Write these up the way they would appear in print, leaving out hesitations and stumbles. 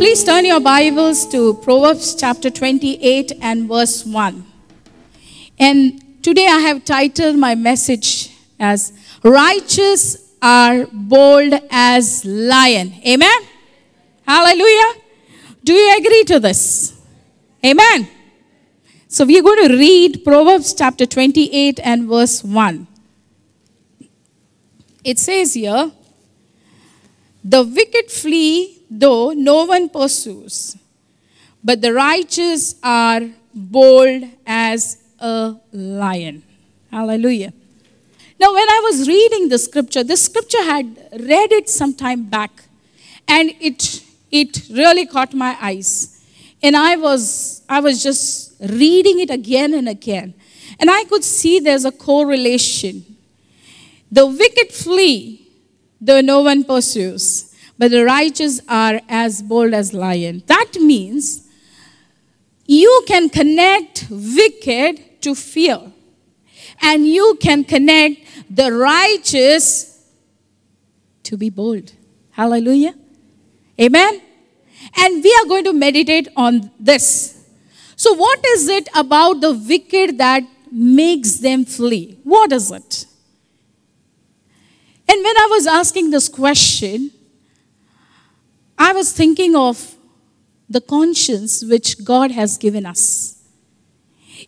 Please turn your Bibles to Proverbs chapter 28 and verse 1. And today I have titled my message as Righteous are bold as lion. Amen? Hallelujah. Do you agree to this? Amen. So we are going to read Proverbs chapter 28 and verse 1. It says here, the wicked flee though no one pursues, but the righteous are bold as a lion. Hallelujah. Now when I was reading the scripture had read it some time back, and it really caught my eyes. And I was just reading it again and again. And I could see there's a correlation. The wicked flee, though no one pursues, but the righteous are as bold as lion. That means you can connect wicked to fear. And you can connect the righteous to be bold. Hallelujah. Amen. And we are going to meditate on this. So what is it about the wicked that makes them flee? What is it? And when I was asking this question, I was thinking of the conscience which God has given us.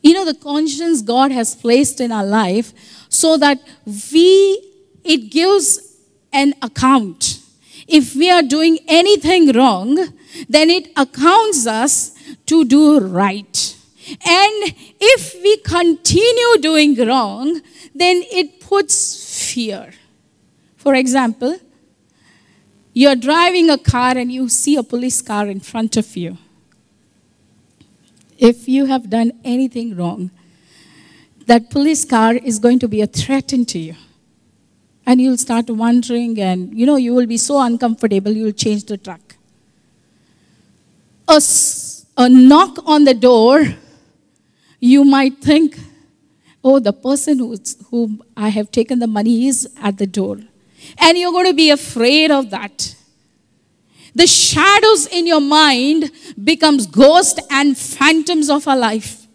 You know, the conscience God has placed in our life so that it gives an account. If we are doing anything wrong, then it accounts us to do right. And if we continue doing wrong, then it puts fear. For example, you're driving a car and you see a police car in front of you. If you have done anything wrong, that police car is going to be a threat to you. And you'll start wondering, and you will be so uncomfortable, you'll change the track. A knock on the door, you might think, oh, the person whom I have taken the money is at the door. And you're going to be afraid of that. The shadows in your mind becomes ghosts and phantoms of our life.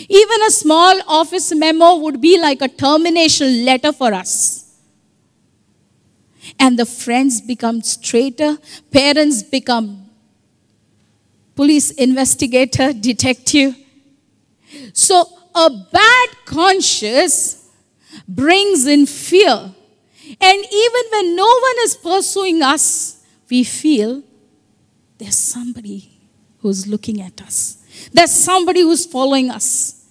Even a small office memo would be like a termination letter for us. And the friends become traitor, parents become police investigator, detective. So a bad conscience brings in fear. And even when no one is pursuing us, we feel there's somebody who's looking at us. There's somebody who's following us.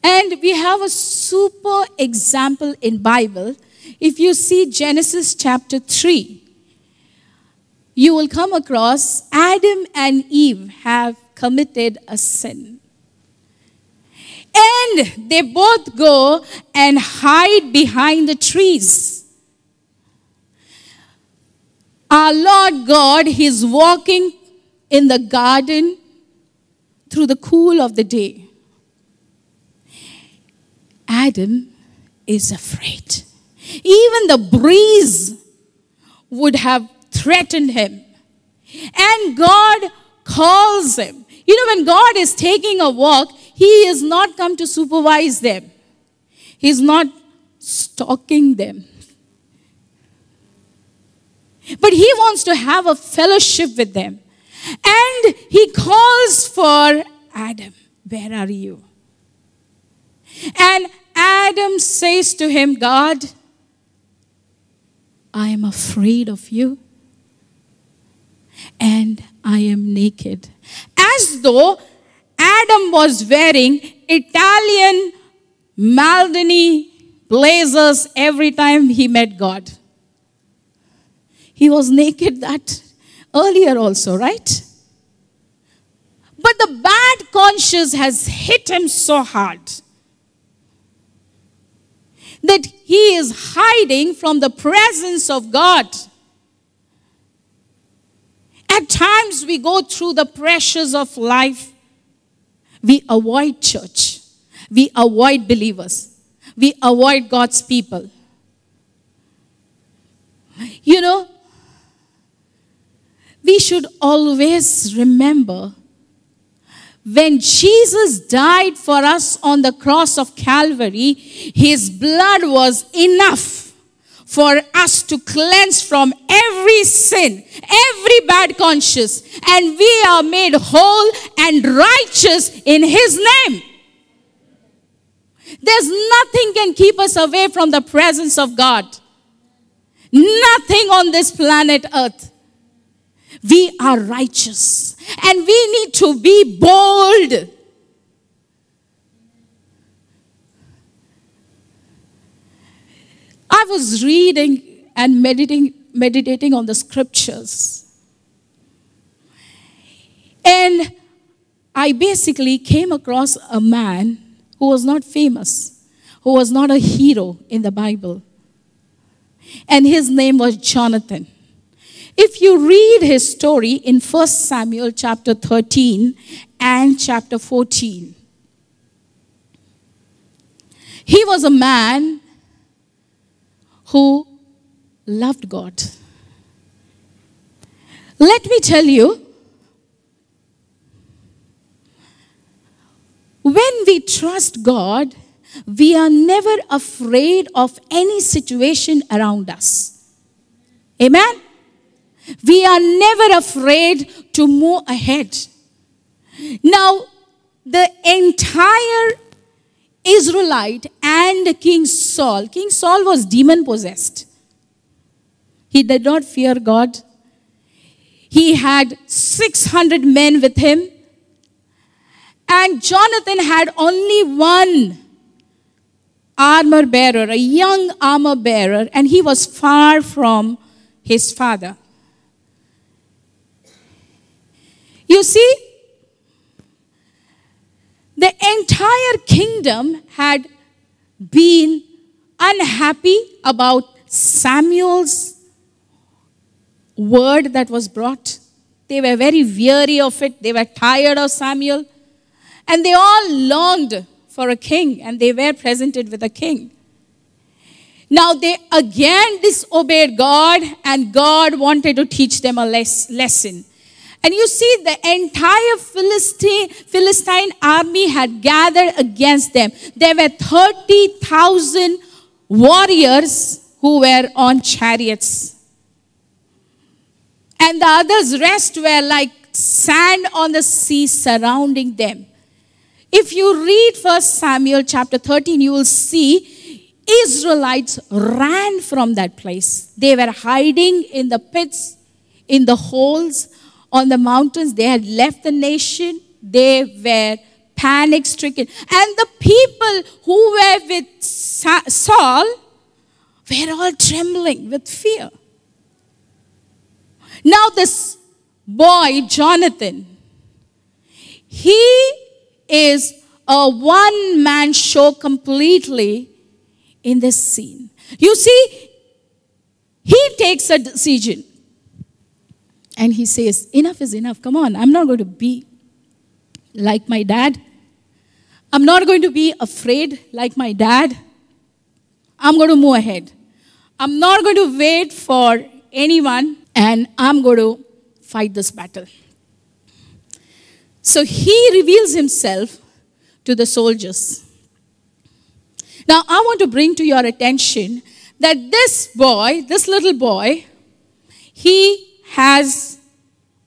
And we have a super example in Bible. If you see Genesis chapter 3, you will come across Adam and Eve have committed a sin. And they both go and hide behind the trees. Our Lord God, He's walking in the garden through the cool of the day. Adam is afraid. Even the breeze would have threatened him. And God calls him. When God is taking a walk, He is not come to supervise them. He's not stalking them. But He wants to have a fellowship with them. And He calls for Adam. Where are you? And Adam says to him, God, I am afraid of you. And I am naked. As though Adam was wearing Italian Maldini blazers every time he met God. He was naked that earlier also, right? But the bad conscience has hit him so hard that he is hiding from the presence of God. At times we go through the pressures of life. We avoid church. We avoid believers. We avoid God's people. we should always remember when Jesus died for us on the cross of Calvary, his blood was enough for us to cleanse from every sin, every bad conscience, and we are made whole and righteous in his name. There's nothing can keep us away from the presence of God. Nothing on this planet Earth. We are righteous. And we need to be bold. I was reading and meditating on the scriptures. And I basically came across a man who was not famous, who was not a hero in the Bible. And his name was Jonathan. If you read his story in 1 Samuel chapter 13 and chapter 14, he was a man who loved God. Let me tell you, when we trust God, we are never afraid of any situation around us. Amen? We are never afraid to move ahead. Now, the entire Israelite and King Saul was demon-possessed. He did not fear God. He had 600 men with him. And Jonathan had only one armor bearer, a young armor bearer, and he was far from his father. You see, the entire kingdom had been unhappy about Samuel's word that was brought. They were very weary of it. They were tired of Samuel. And they all longed for a king, and they were presented with a king. Now they again disobeyed God, and God wanted to teach them a lesson. And you see, the entire Philistine army had gathered against them. There were 30,000 warriors who were on chariots. And the others' rest were like sand on the sea surrounding them. If you read 1 Samuel chapter 13, you will see Israelites ran from that place. They were hiding in the pits, in the holes, on the mountains. They had left the nation. They were panic-stricken. And the people who were with Saul were all trembling with fear. Now this boy, Jonathan, he is a one-man show completely in this scene. You see, he takes a decision. And he says, enough is enough. Come on, I'm not going to be like my dad. I'm not going to be afraid like my dad. I'm going to move ahead. I'm not going to wait for anyone, and I'm going to fight this battle. So he reveals himself to the soldiers. Now, I want to bring to your attention that this little boy, he has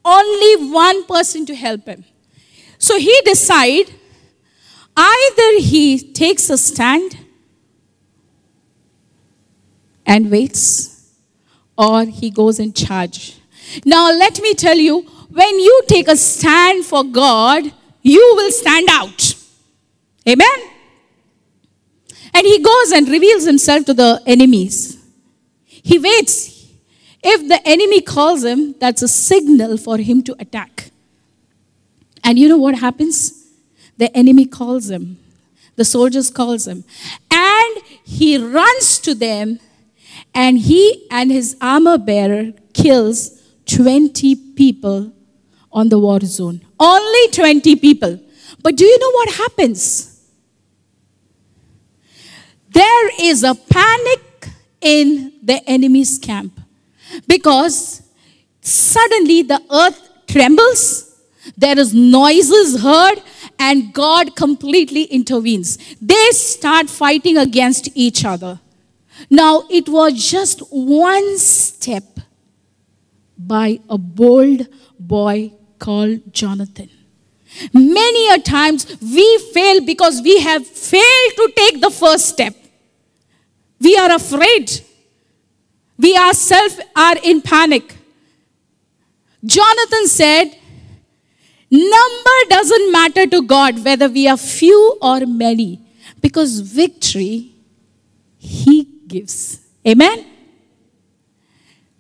only one person to help him. So he decides either he takes a stand and waits, or he goes in charge. Now, let me tell you, when you take a stand for God, you will stand out. Amen? And he goes and reveals himself to the enemies. He waits. If the enemy calls him, that's a signal for him to attack. And you know what happens? The enemy calls him. The soldiers calls him. And he runs to them, and he and his armor bearer kills 20 people on the war zone. Only 20 people. But do you know what happens? There is a panic in the enemy's camp, because Suddenly the earth trembles, there is noises heard, and God completely intervenes. They start fighting against each other. Now it was just one step by a bold boy called Jonathan. Many a times we fail because we have failed to take the first step. We are afraid. We ourselves are in panic. Jonathan said, number doesn't matter to God whether we are few or many, because victory He gives. Amen?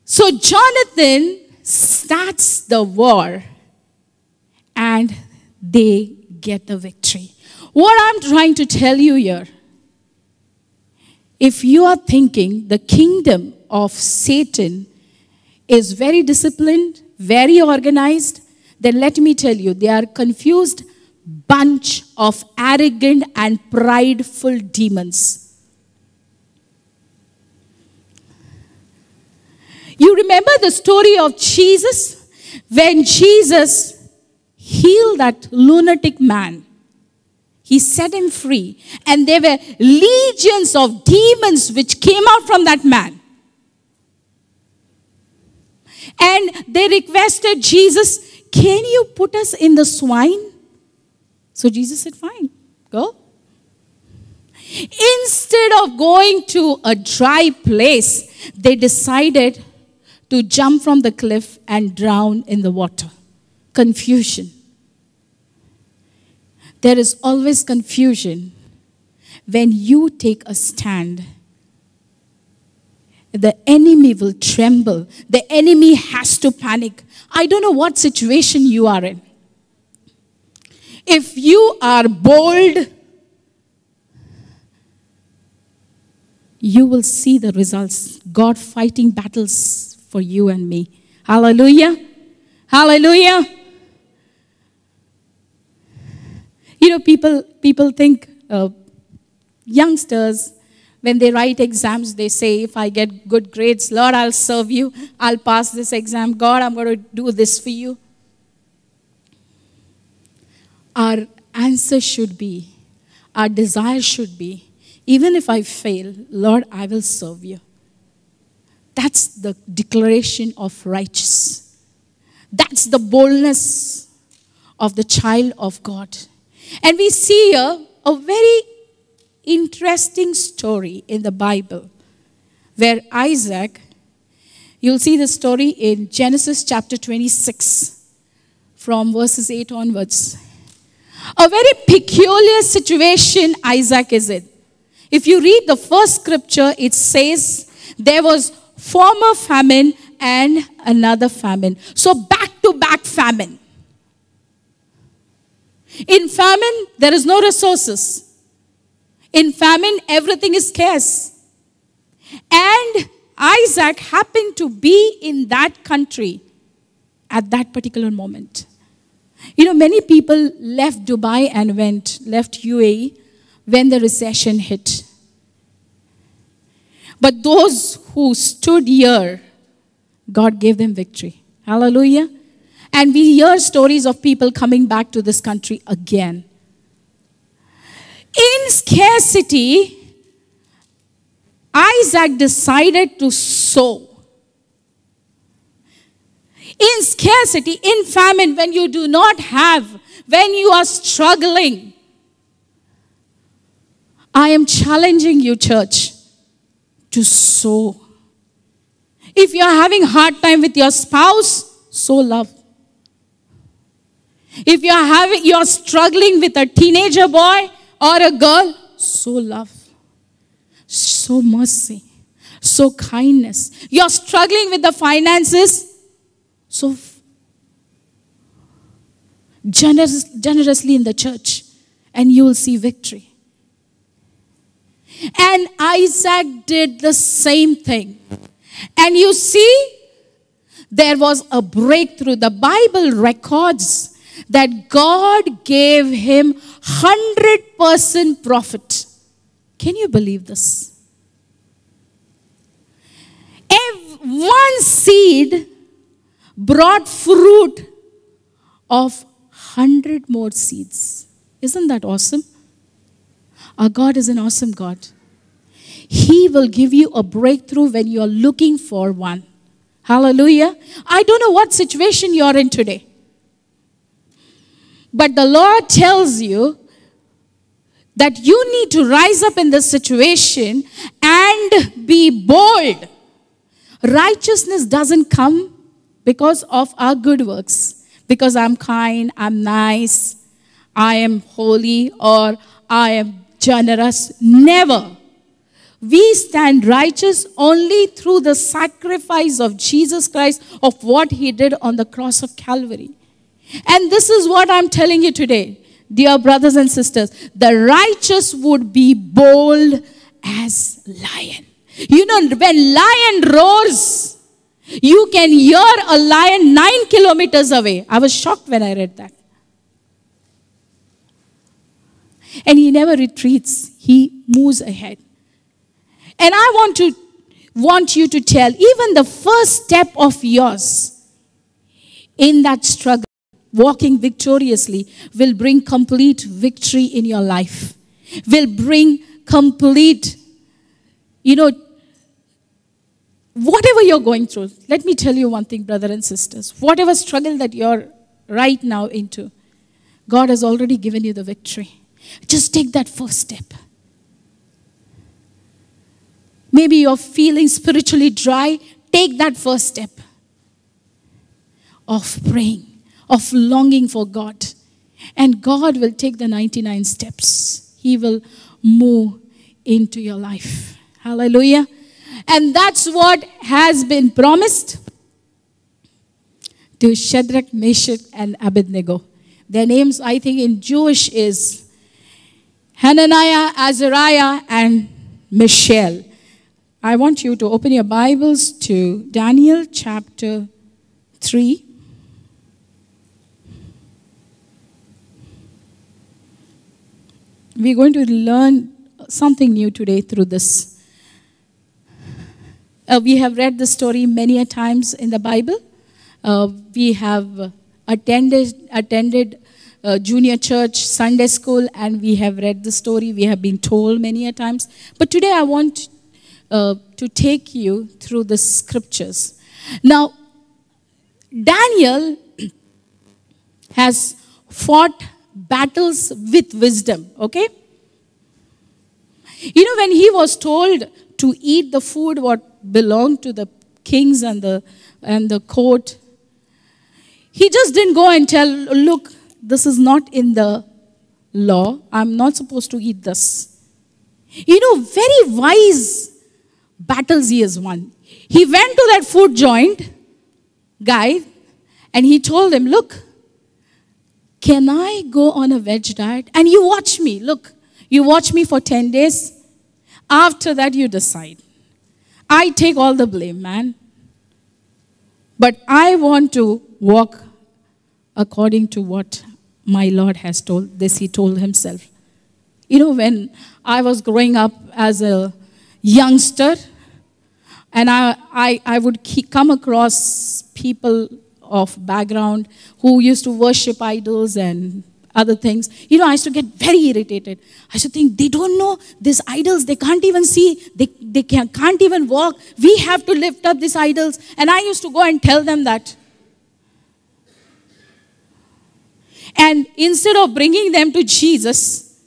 So Jonathan starts the war and they get the victory. What I'm trying to tell you here, if you are thinking the kingdom of Satan is very disciplined, very organized, then let me tell you, they are a confused bunch of arrogant and prideful demons. You remember the story of Jesus? When Jesus healed that lunatic man, He set him free. And there were legions of demons which came out from that man. And they requested Jesus, can you put us in the swine? So Jesus said, fine, go. Instead of going to a dry place, they decided to jump from the cliff and drown in the water. Confusion. There is always confusion when you take a stand. The enemy will tremble. The enemy has to panic. I don't know what situation you are in. If you are bold, you will see the results. God fighting battles for you and me. Hallelujah. Hallelujah. You know, people think, youngsters, when they write exams, they say, if I get good grades, Lord, I'll serve you. I'll pass this exam. God, I'm going to do this for you. Our answer should be, our desire should be, even if I fail, Lord, I will serve you. That's the declaration of righteous. That's the boldness of the child of God. And we see here a very interesting story in the Bible where Isaac, you'll see the story in Genesis chapter 26 from verses 8 onwards. A very peculiar situation Isaac is in. If you read the first scripture, it says there was former famine and another famine. So back-to-back famine. In famine, there is no resources. In famine, everything is scarce. And Isaac happened to be in that country at that particular moment. You know, many people left Dubai and left UAE when the recession hit. But those who stood here, God gave them victory. Hallelujah. And we hear stories of people coming back to this country again. In scarcity, Isaac decided to sow. In scarcity, in famine, when you do not have, when you are struggling, I am challenging you, church, to sow. If you are having a hard time with your spouse, sow love. If you are struggling with a teenager boy or a girl, sow love. Sow mercy. Sow kindness. You are struggling with the finances, sow generously in the church, and you will see victory. And Isaac did the same thing. And you see, there was a breakthrough. The Bible records that God gave him 100% profit. Can you believe this? One seed brought fruit of 100 more seeds. Isn't that awesome? Our God is an awesome God. He will give you a breakthrough when you are looking for one. Hallelujah. I don't know what situation you're in today. But the Lord tells you that you need to rise up in this situation and be bold. Righteousness doesn't come because of our good works. Because I'm kind, I'm nice, I am holy, or I am generous. Never. We stand righteous only through the sacrifice of Jesus Christ, of what he did on the cross of Calvary. And this is what I'm telling you today, dear brothers and sisters. The righteous would be bold as lion. You know, when lion roars, you can hear a lion 9 kilometers away. I was shocked when I read that. And he never retreats. He moves ahead. And I want you to tell, even the first step of yours in that struggle, walking victoriously, will bring complete victory in your life. Will bring complete, whatever you're going through. Let me tell you one thing, brother and sisters. Whatever struggle that you're right now into, God has already given you the victory. Just take that first step. Maybe you're feeling spiritually dry. Take that first step of praying, of longing for God. And God will take the 99 steps. He will move into your life. Hallelujah. And that's what has been promised to Shadrach, Meshach, and Abednego. Their names, I think, in Jewish is Hananiah, Azariah, and Mishael. I want you to open your Bibles to Daniel chapter 3. We're going to learn something new today through this. We have read the story many a times in the Bible. We have attended junior church, Sunday school, and we have read the story. We have been told many a times. But today I want to take you through the scriptures. Now, Daniel has fought battles with wisdom, okay? You know, when he was told to eat the food what belonged to the kings and the court, he just didn't go and tell, look, this is not in the law. I'm not supposed to eat this. You know, very wise battles he has won. He went to that food joint guy and he told him, look, can I go on a veg diet? And you watch me. Look, you watch me for 10 days. After that, you decide. I take all the blame, man. But I want to walk according to what my Lord has told. This he told himself. You know, when I was growing up as a youngster, and I would come across people of background who used to worship idols and other things. You know, I used to get very irritated. I used to think, they don't know these idols. They can't even see. They can't even walk. We have to lift up these idols. And I used to go and tell them that. And instead of bringing them to Jesus,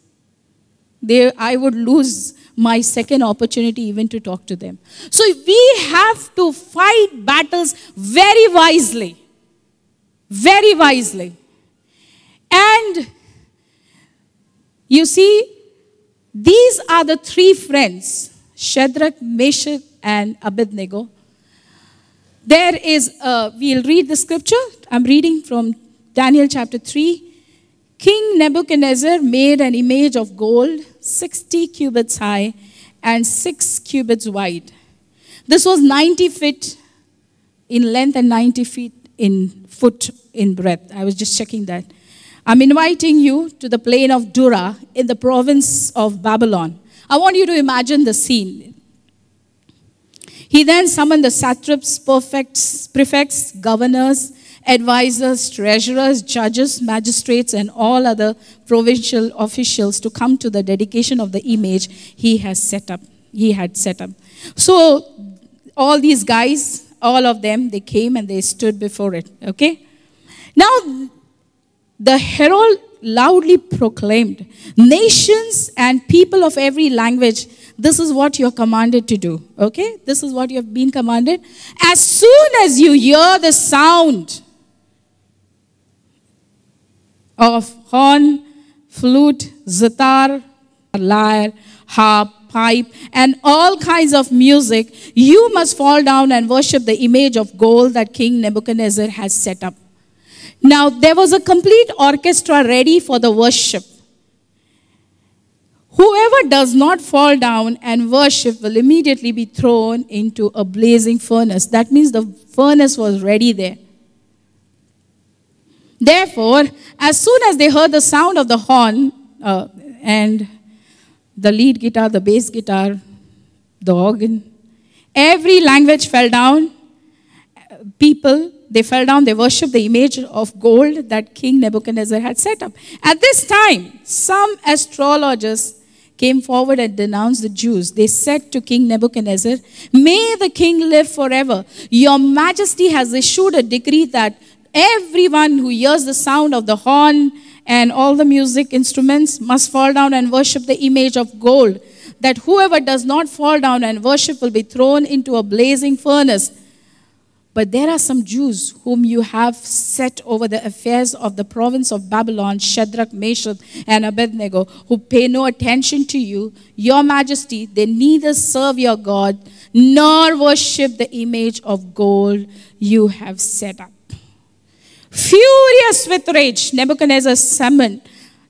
I would lose my second opportunity even to talk to them. So we have to fight battles very wisely. Very wisely. And you see, these are the three friends, Shadrach, Meshach, and Abednego. There is, we'll read the scripture. I'm reading from Daniel chapter 3. King Nebuchadnezzar made an image of gold, 60 cubits high and 6 cubits wide. This was 90 feet in length and 90 feet in foot in breadth. I was just checking that. I'm inviting you to the plain of Dura in the province of Babylon. I want you to imagine the scene. He then summoned the satraps, prefects, governors, advisors, treasurers, judges, magistrates, and all other provincial officials to come to the dedication of the image he had set up. So all these guys, all of them, they came and they stood before it. Okay? Now, the herald loudly proclaimed, nations and people of every language, this is what you're commanded to do. Okay? This is what you have been commanded. As soon as you hear the sound of horn, flute, zithar, lyre, harp, pipe, and all kinds of music, you must fall down and worship the image of gold that King Nebuchadnezzar has set up. Now, there was a complete orchestra ready for the worship. Whoever does not fall down and worship will immediately be thrown into a blazing furnace. That means the furnace was ready there. Therefore, as soon as they heard the sound of the horn and the lead guitar, the bass guitar, the organ, every language fell down. People, they fell down, they worshipped the image of gold that King Nebuchadnezzar had set up. At this time, some astrologers came forward and denounced the Jews. They said to King Nebuchadnezzar, "May the king live forever. Your majesty has issued a decree that everyone who hears the sound of the horn and all the music instruments must fall down and worship the image of gold. That whoever does not fall down and worship will be thrown into a blazing furnace. But there are some Jews whom you have set over the affairs of the province of Babylon, Shadrach, Meshach, and Abednego, who pay no attention to you, your majesty. They neither serve your God nor worship the image of gold you have set up." Furious with rage, Nebuchadnezzar summoned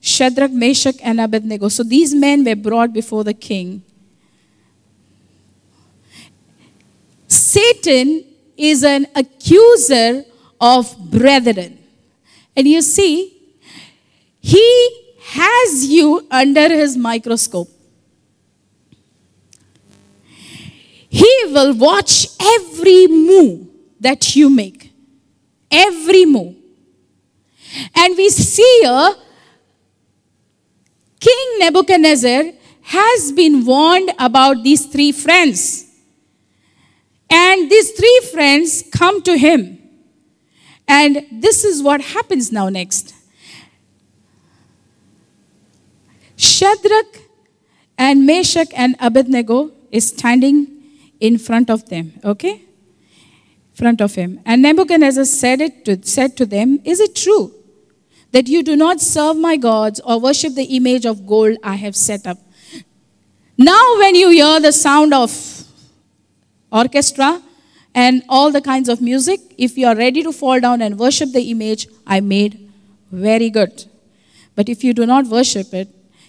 Shadrach, Meshach, and Abednego. So these men were brought before the king. Satan is an accuser of brethren. And you see, he has you under his microscope. He will watch every move that you make. Every move. And we see here, King Nebuchadnezzar has been warned about these three friends. And these three friends come to him. And this is what happens now next. Shadrach and Meshach and Abednego is standing in front of them. Okay? Front of him. And Nebuchadnezzar said to them, "Is it true that you do not serve my gods or worship the image of gold I have set up? Now when you hear the sound of orchestra and all the kinds of music, if you are ready to fall down and worship the image I made, very good. But if you do not worship it,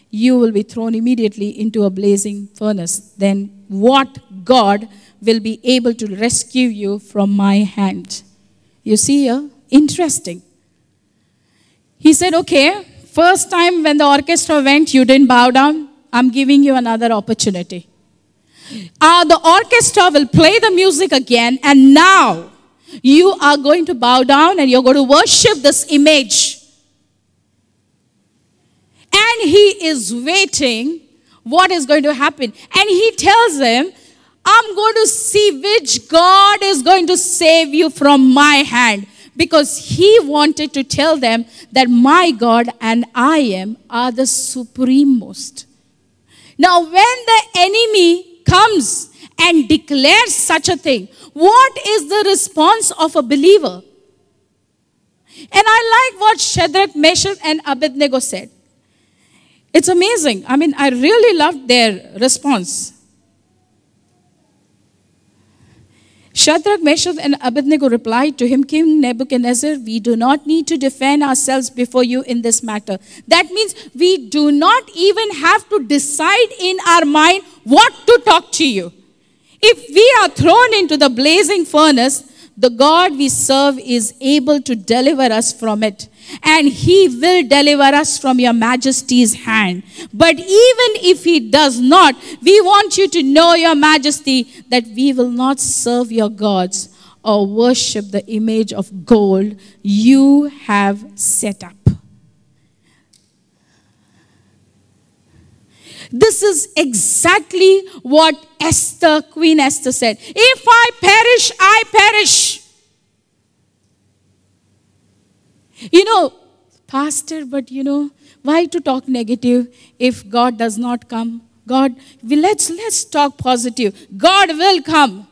you will be thrown immediately into a blazing furnace. Then what God will be able to rescue you from my hand?" You see here, interesting. He said, "Okay, first time when the orchestra went, you didn't bow down. I'm giving you another opportunity. The orchestra will play the music again, and now you are going to bow down and you're going to worship this image." And he is waiting what is going to happen. And he tells them, "I'm going to see which God is going to save you from my hand." Because he wanted to tell them that my God and I are the supremost. Now, when the enemy comes and declares such a thing, what is the response of a believer? And I like what Shadrach, Meshach, and Abednego said. It's amazing. I mean, I really loved their response. Shadrach, Meshach, and Abednego replied to him, "King Nebuchadnezzar, we do not need to defend ourselves before you in this matter." That means we do not even have to decide in our mind what to talk to you. If we are thrown into the blazing furnace, the God we serve is able to deliver us from it. and he will deliver us from your majesty's hand. But even if he does not, we want you to know, your majesty, that we will not serve your gods or worship the image of gold you have set up. This is exactly what Queen Esther said. If I perish, I perish. Pastor, but why to talk negative if God does not come? Let's talk positive. God will come.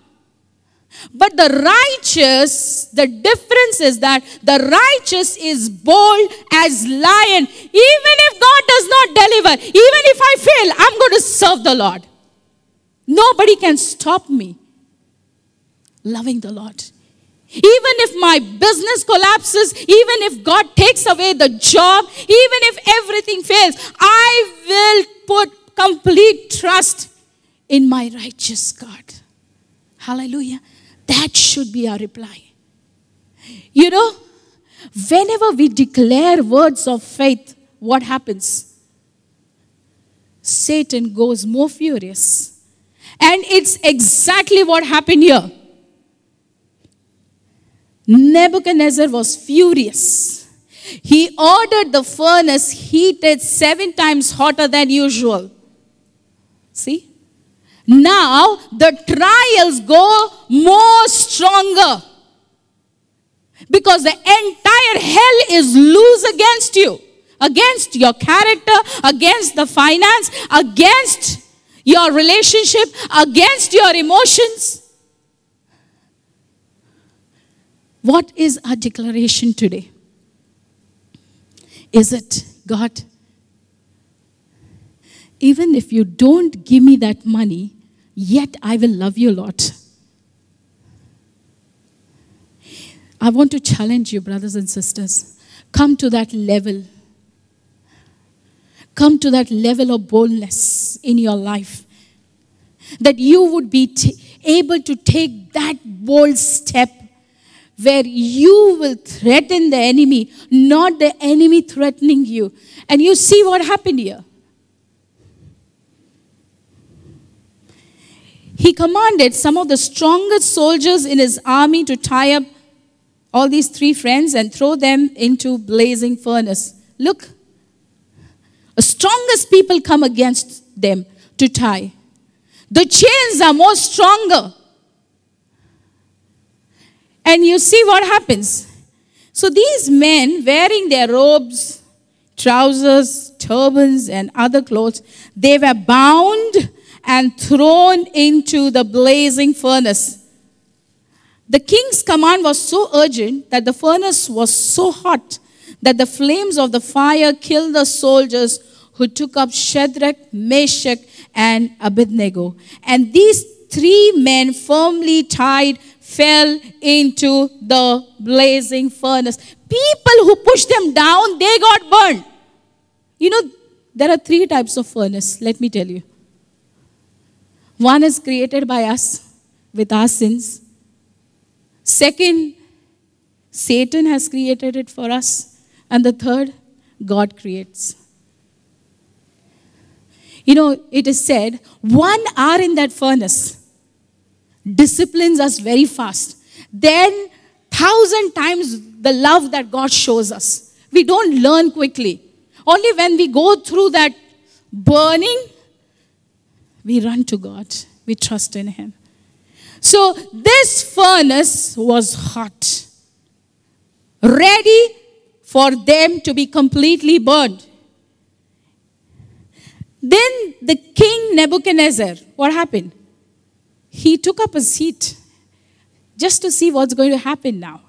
But the difference is that the righteous is bold as lion. Even if God does not deliver, even if I fail, I'm going to serve the Lord. Nobody can stop me loving the Lord. Even if my business collapses, even if God takes away the job, even if everything fails, I will put complete trust in my righteous God. Hallelujah. That should be our reply. Whenever we declare words of faith, what happens? Satan goes more furious. And it's exactly what happened here. Nebuchadnezzar was furious. He ordered the furnace heated 7 times hotter than usual. See? Now, the trials go more stronger. Because the entire hell is loose against you. Against your character, against the finance, against your relationship, against your emotions. What is our declaration today? Is it, God, even if you don't give me that money, yet I will love you, Lord? I want to challenge you, brothers and sisters. Come to that level. Come to that level of boldness in your life. That you would be able to take that bold step where you will threaten the enemy, not the enemy threatening you. And you see what happened here. He commanded some of the strongest soldiers in his army to tie up all these 3 friends and throw them into blazing furnace. Look, the strongest people come against them to tie. The chains are more stronger. And you see what happens. So these men, wearing their robes, trousers, turbans, and other clothes, they were bound and thrown into the blazing furnace. The king's command was so urgent that the furnace was so hot that the flames of the fire killed the soldiers who took up Shadrach, Meshach, and Abednego. And these 3 men, firmly tied, fell into the blazing furnace. People who pushed them down, they got burned. There are 3 types of furnace, let me tell you. One is created by us with our sins. Second, Satan has created it for us. And the third, God creates. It is said, 1 hour in that furnace disciplines us very fast. Then 1,000 times the love that God shows us. We don't learn quickly. Only when we go through that burning, we run to God. We trust in Him. So this furnace was hot, ready for them to be completely burned. Then the king Nebuchadnezzar, what happened? He took up a seat just to see what's going to happen now.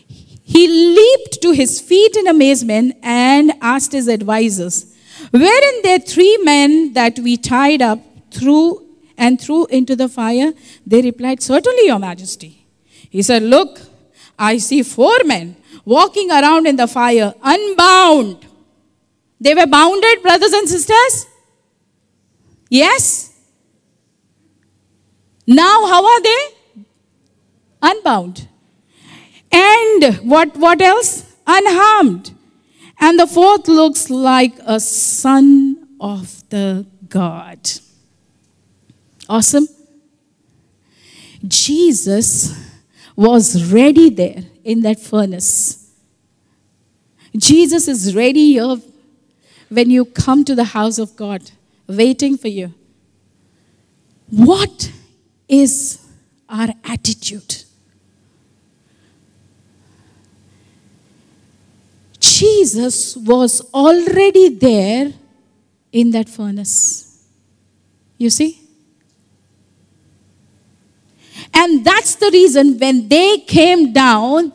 He leaped to his feet in amazement and asked his advisors, "Weren't there 3 men that we tied up, threw into the fire?" They replied, "Certainly, Your Majesty." He said, "Look, I see 4 men walking around in the fire, unbound." They were bounded, brothers and sisters? Yes? Now, how are they? Unbound. And what else? unharmed. And the fourth looks like a son of the God. Awesome. Jesus was ready there in that furnace. Jesus is ready here when you come to the house of God, waiting for you. What is our attitude? Jesus was already there in that furnace. You see? And that's the reason when they came down,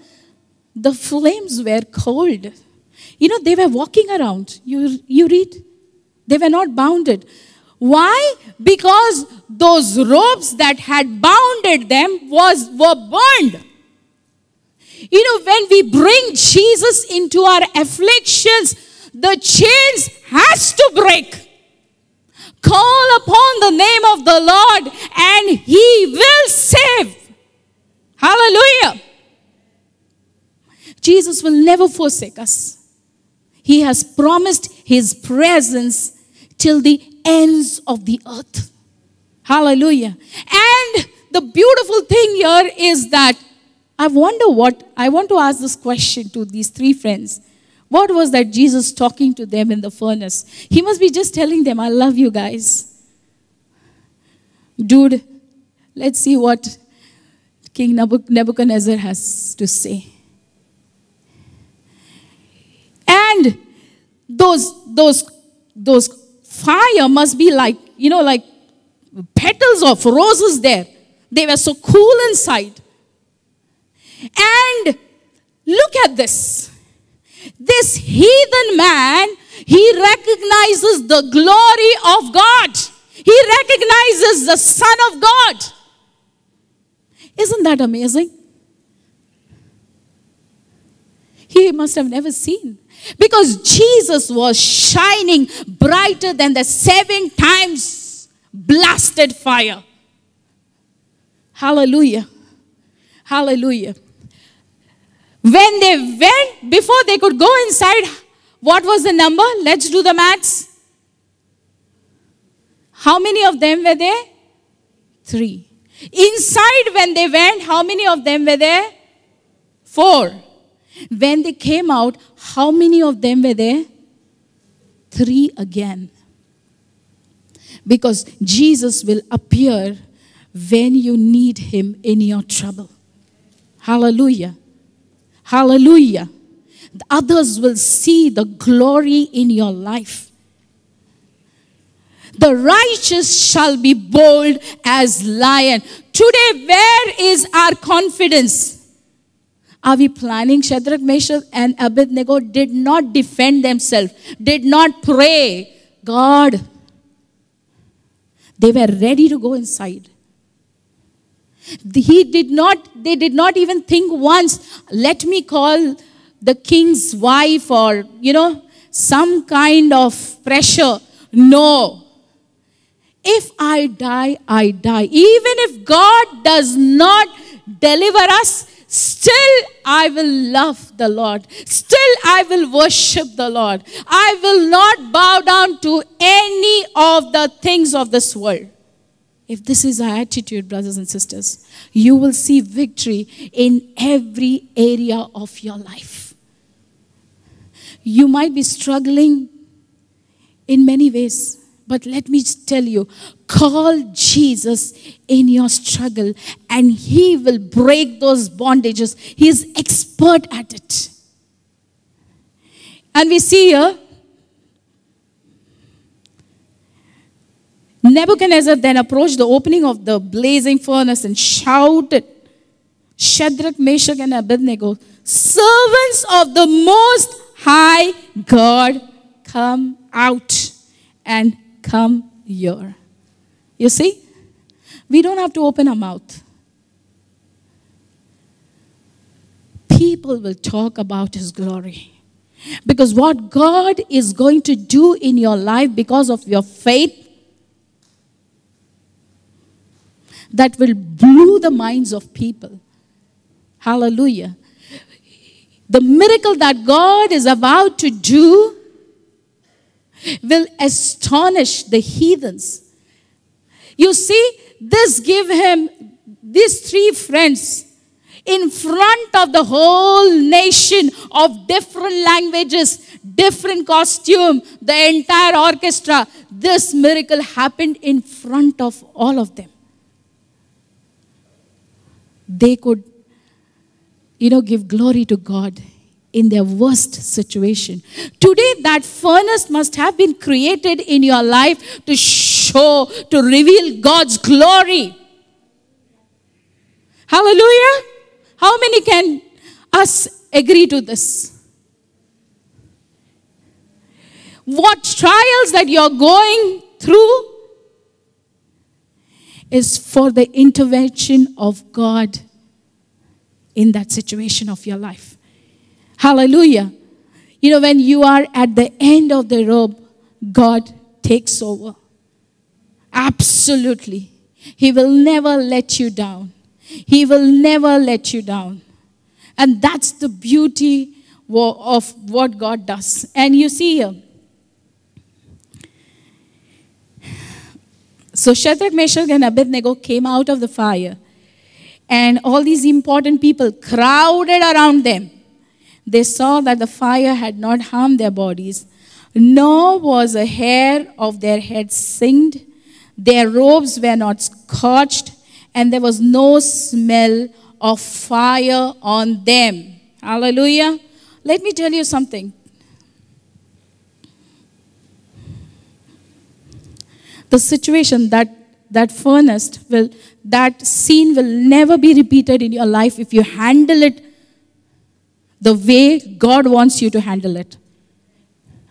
the flames were cold. You know, they were walking around. You read? They were not bounded. Why? Because those ropes that had bounded them were burned. You know, when we bring Jesus into our afflictions, the chains has to break. Call upon the name of the Lord and He will save. Hallelujah. Jesus will never forsake us. He has promised His presence till the ends of the earth. Hallelujah. And the beautiful thing here is that I want to ask this question to these three friends. What was that Jesus talking to them in the furnace? He must be just telling them, I love you guys. Dude, let's see what King Nebuchadnezzar has to say. And those fire must be like, you know, like petals of roses there. They were so cool inside. And look at this. This heathen man, he recognizes the glory of God. He recognizes the Son of God. Isn't that amazing? He must have never seen. Because Jesus was shining brighter than the 7 times blasted fire. Hallelujah. Hallelujah. When they went, before they could go inside, what was the number? Let's do the maths. How many of them were there? 3. Inside when they went, how many of them were there? 4. When they came out, how many of them were there? 3 again. Because Jesus will appear when you need Him in your trouble. Hallelujah. Hallelujah. The others will see the glory in your life. The righteous shall be bold as lion. Today, where is our confidence? Are we planning? Shadrach, Meshach, and Abednego did not defend themselves, did not pray. God, they were ready to go inside. They did not even think once, let me call the king's wife or, some kind of pressure. No. If I die, I die. Even if God does not deliver us, still I will love the Lord. Still I will worship the Lord. I will not bow down to any of the things of this world. If this is our attitude, brothers and sisters, you will see victory in every area of your life. You might be struggling in many ways, but let me tell you, call Jesus in your struggle and He will break those bondages. He is expert at it. And we see here, Nebuchadnezzar then approached the opening of the blazing furnace and shouted, Shadrach, Meshach, and Abednego, servants of the Most High God, come out and come here. You see, we don't have to open our mouth. People will talk about His glory. Because what God is going to do in your life because of your faith, that will blow the minds of people. Hallelujah. The miracle that God is about to do will astonish the heathens. You see, this gave him these three friends in front of the whole nation of different languages, different costume, the entire orchestra. This miracle happened in front of all of them. They could, give glory to God in their worst situation. Today, that furnace must have been created in your life to show, to reveal God's glory. Hallelujah. How many can us agree to this? What trials that you're going through is for the intervention of God in that situation of your life. Hallelujah. When you are at the end of the rope, God takes over. Absolutely. He will never let you down. He will never let you down. And that's the beauty of what God does. And you see here. So Shadrach, Meshach, and Abednego came out of the fire. And all these important people crowded around them. They saw that the fire had not harmed their bodies, nor was a hair of their heads singed. Their robes were not scorched, and there was no smell of fire on them. Hallelujah. Let me tell you something. The situation, that furnace, that scene will never be repeated in your life if you handle it the way God wants you to handle it.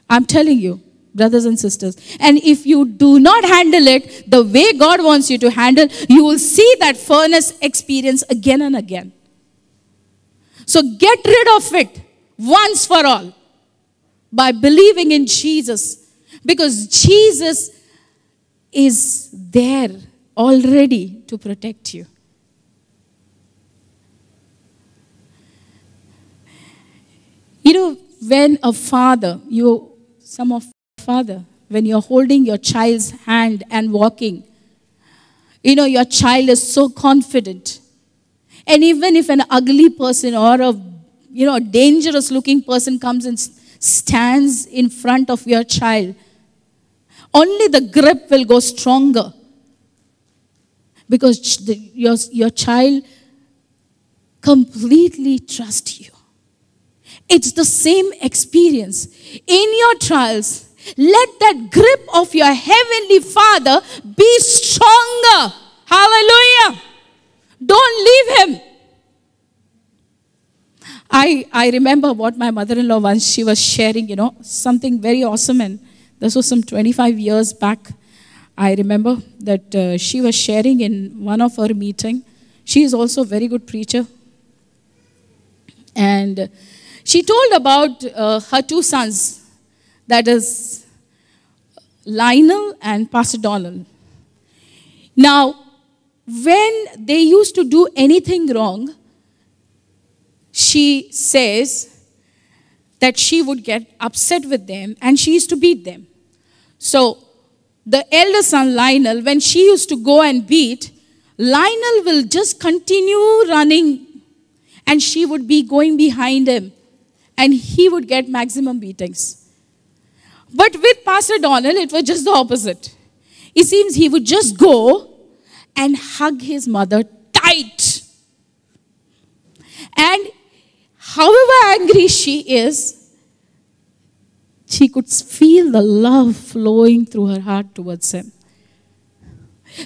I'm telling you, brothers and sisters. And if you do not handle it the way God wants you to handle, you will see that furnace experience again and again. So get rid of it once for all by believing in Jesus. Because Jesus is there already to protect you. When a father, when you're holding your child's hand and walking, your child is so confident. And even if an ugly person or a dangerous looking person comes and stands in front of your child, only the grip will go stronger. Because your child completely trusts you. It's the same experience. In your trials, let that grip of your heavenly Father be stronger. Hallelujah. Don't leave him. I remember what my mother-in-law once, she was sharing, something very awesome. And this was some 25 years back. I remember that she was sharing in one of her meetings. She is also a very good preacher. And she told about her two sons, that is Lionel and Pastor Donald. Now, when they used to do anything wrong, she says that she would get upset with them and she used to beat them. So, the elder son Lionel, when she used to go and beat, Lionel will just continue running and she would be going behind him and he would get maximum beatings. But with Pastor Donald, it was just the opposite. It seems he would just go and hug his mother tight. And however angry she is, she could feel the love flowing through her heart towards him.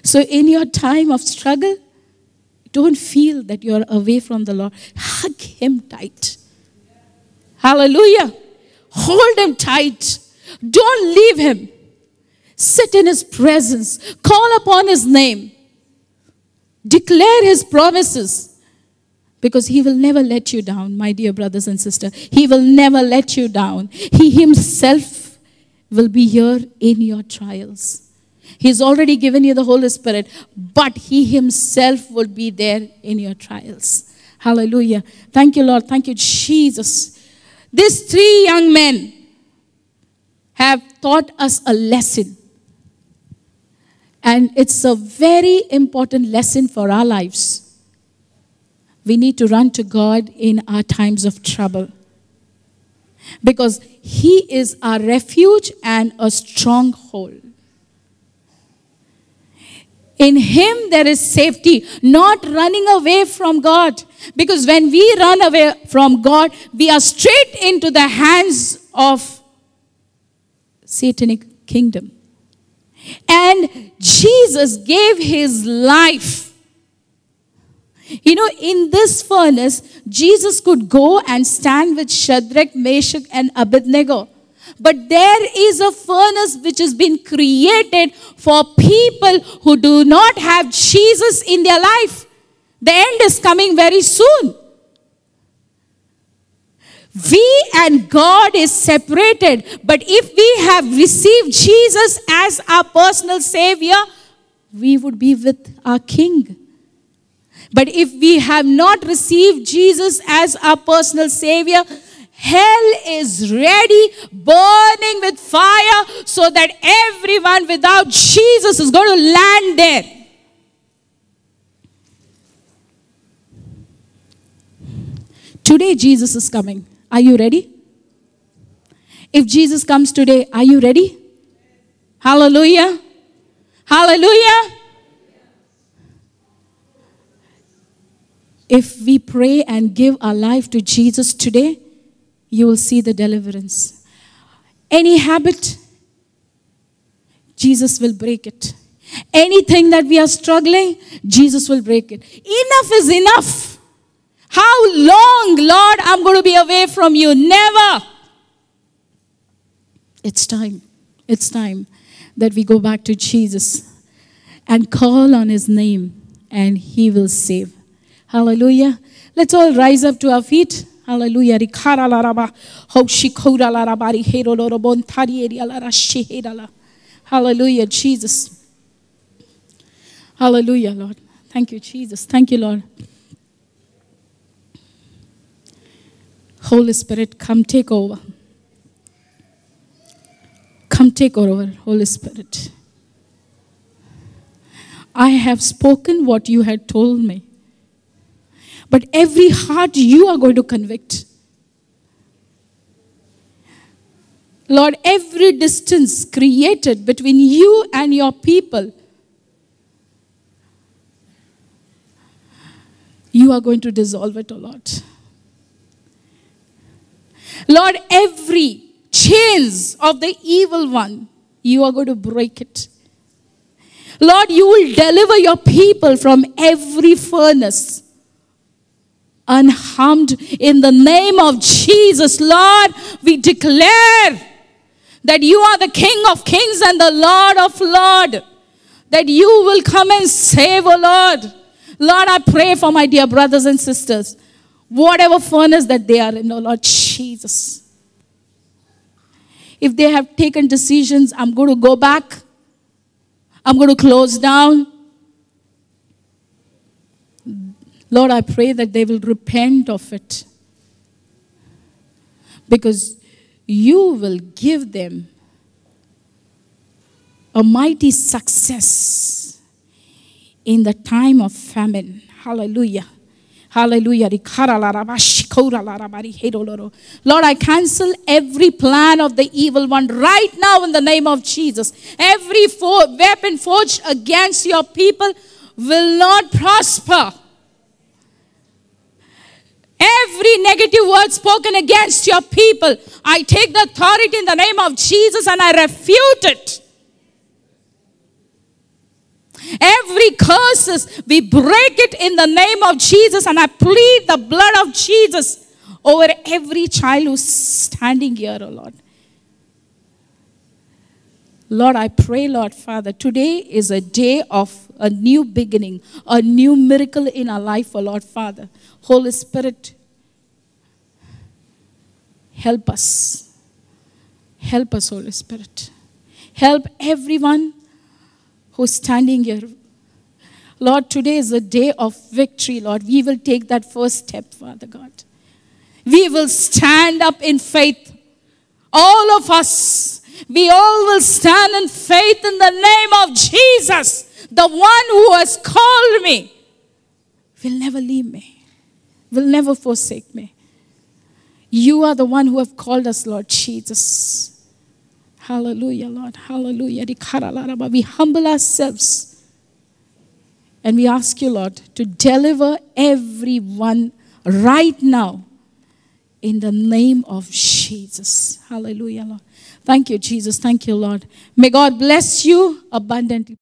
So in your time of struggle, don't feel that you're away from the Lord. Hug him tight. Hallelujah. Hold him tight. Don't leave him. Sit in his presence. Call upon his name. Declare his promises. Because he will never let you down, my dear brothers and sisters. He will never let you down. He himself will be here in your trials. He's already given you the Holy Spirit, but he himself will be there in your trials. Hallelujah. Thank you, Lord. Thank you, Jesus. These three young men have taught us a lesson. And it's a very important lesson for our lives. We need to run to God in our times of trouble. Because He is our refuge and a stronghold. In Him there is safety, not running away from God. Because when we run away from God, we are straight into the hands of Satanic kingdom. And Jesus gave His life. You know, in this furnace, Jesus could go and stand with Shadrach, Meshach, and Abednego. But there is a furnace which has been created for people who do not have Jesus in their life. The end is coming very soon. We and God is separated. But if we have received Jesus as our personal Savior, we would be with our King. But if we have not received Jesus as our personal Savior, hell is ready, burning with fire, so that everyone without Jesus is going to land there. Today, Jesus is coming. Are you ready? If Jesus comes today, are you ready? Hallelujah. Hallelujah. If we pray and give our life to Jesus today, you will see the deliverance. Any habit, Jesus will break it. Anything that we are struggling, Jesus will break it. Enough is enough. How long, Lord, I'm going to be away from you? Never. It's time. It's time that we go back to Jesus and call on His name, and He will save. Hallelujah. Let's all rise up to our feet. Hallelujah. Hallelujah, Jesus. Hallelujah, Lord. Thank you, Jesus. Thank you, Lord. Holy Spirit, come take over. Come take over, Holy Spirit. I have spoken what you had told me. But every heart you are going to convict. Lord, every distance created between you and your people, you are going to dissolve it, O Lord. Lord, every chains of the evil one, you are going to break it. Lord, you will deliver your people from every furnace unharmed in the name of Jesus. Lord, we declare that you are the King of kings and the Lord of lords, that you will come and save, O Lord. Lord, I pray for my dear brothers and sisters, whatever furnace that they are in, O Lord Jesus. If they have taken decisions, I'm going to go back. I'm going to close down. Lord, I pray that they will repent of it. Because you will give them a mighty success in the time of famine. Hallelujah. Hallelujah. Lord, I cancel every plan of the evil one right now in the name of Jesus. Every weapon forged against your people will not prosper. Every negative word spoken against your people, I take the authority in the name of Jesus and I refute it. Every curses, we break it in the name of Jesus, and I plead the blood of Jesus over every child who's standing here, oh Lord. Lord, I pray, Lord Father, today is a day of a new beginning, a new miracle in our life, oh Lord Father. Holy Spirit, help us. Help us, Holy Spirit. Help everyone who's standing here. Lord, today is a day of victory, Lord. We will take that first step, Father God. We will stand up in faith. All of us, we all will stand in faith in the name of Jesus. The one who has called me will never leave me, will never forsake me. You are the one who have called us, Lord Jesus. Hallelujah, Lord. Hallelujah. We humble ourselves and we ask you, Lord, to deliver everyone right now in the name of Jesus. Hallelujah, Lord. Thank you, Jesus. Thank you, Lord. May God bless you abundantly.